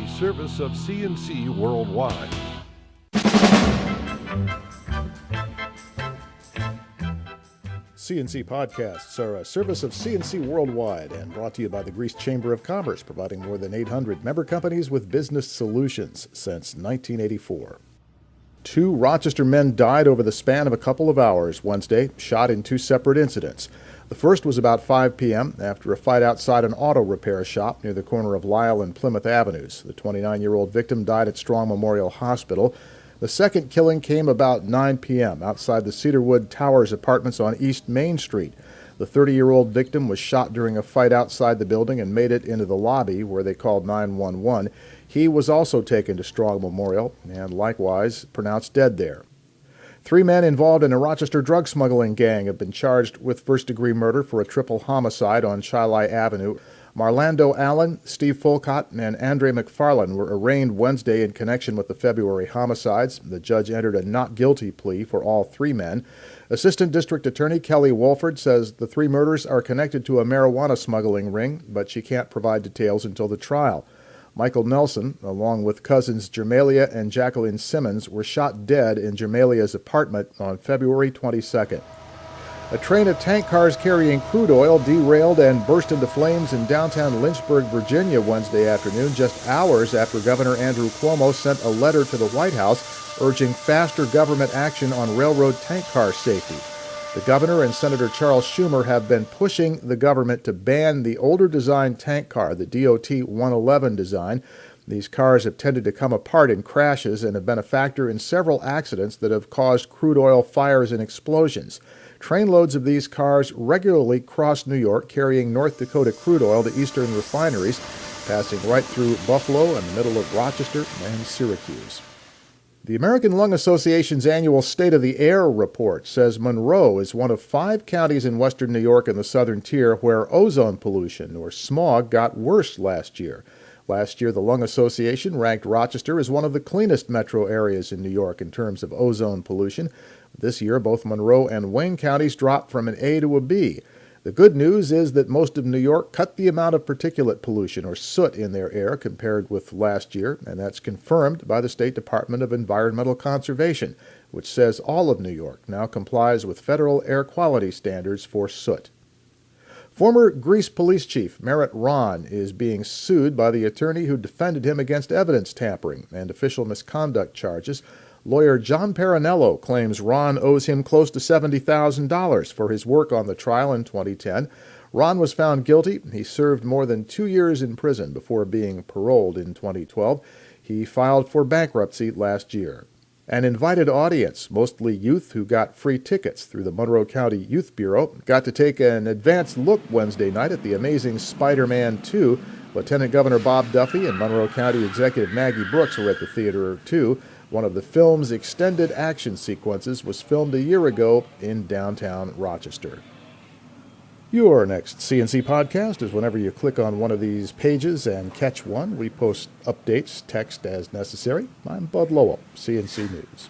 a service of CNC Worldwide. CNC Podcasts are a service of CNC Worldwide and brought to you by the Greece Chamber of Commerce, providing more than 800 member companies with business solutions since 1984. 2 Rochester men died over the span of a couple of hours Wednesday, shot in 2 separate incidents. The first was about 5 p.m. after a fight outside an auto repair shop near the corner of Lyle and Plymouth Avenues. The 29-year-old victim died at Strong Memorial Hospital. The second killing came about 9 p.m. outside the Cedarwood Towers apartments on East Main Street. The 30-year-old victim was shot during a fight outside the building and made it into the lobby where they called 911. He was also taken to Strong Memorial and likewise pronounced dead there. 3 men involved in a Rochester drug smuggling gang have been charged with first-degree murder for a triple homicide on Chilai Avenue. Marlando Allen, Steve Folcott, and Andre McFarland were arraigned Wednesday in connection with the February homicides. The judge entered a not guilty plea for all 3 men. Assistant District Attorney Kelly Wolford says the 3 murders are connected to a marijuana smuggling ring, but she can't provide details until the trial. Michael Nelson, along with cousins Jermalia and Jacqueline Simmons, were shot dead in Jermalia's apartment on February 22nd. A train of tank cars carrying crude oil derailed and burst into flames in downtown Lynchburg, Virginia Wednesday afternoon, just hours after Governor Andrew Cuomo sent a letter to the White House urging faster government action on railroad tank car safety. The governor and Senator Charles Schumer have been pushing the government to ban the older design tank car, the DOT 111 design. These cars have tended to come apart in crashes and have been a factor in several accidents that have caused crude oil fires and explosions. Trainloads of these cars regularly cross New York, carrying North Dakota crude oil to eastern refineries, passing right through Buffalo and the middle of Rochester and Syracuse. The American Lung Association's annual State of the Air report says Monroe is one of 5 counties in western New York in the southern tier where ozone pollution, or smog, got worse last year. Last year, the Lung Association ranked Rochester as one of the cleanest metro areas in New York in terms of ozone pollution. This year, both Monroe and Wayne counties dropped from an A to a B. The good news is that most of New York cut the amount of particulate pollution, or soot, in their air compared with last year, and that's confirmed by the State Department of Environmental Conservation, which says all of New York now complies with federal air quality standards for soot. Former Greece police chief Merritt Ron is being sued by the attorney who defended him against evidence tampering and official misconduct charges. Lawyer John Parinello claims Ron owes him close to $70,000 for his work on the trial in 2010. Ron was found guilty. He served more than 2 years in prison before being paroled in 2012. He filed for bankruptcy last year. An invited audience, mostly youth who got free tickets through the Monroe County Youth Bureau, got to take an advanced look Wednesday night at The Amazing Spider-Man 2. Lieutenant Governor Bob Duffy and Monroe County Executive Maggie Brooks were at the theater, too. One of the film's extended action sequences was filmed a year ago in downtown Rochester. Your next CNC podcast is whenever you click on one of these pages and catch one. We post updates, text as necessary. I'm Bud Lowell, CNC News.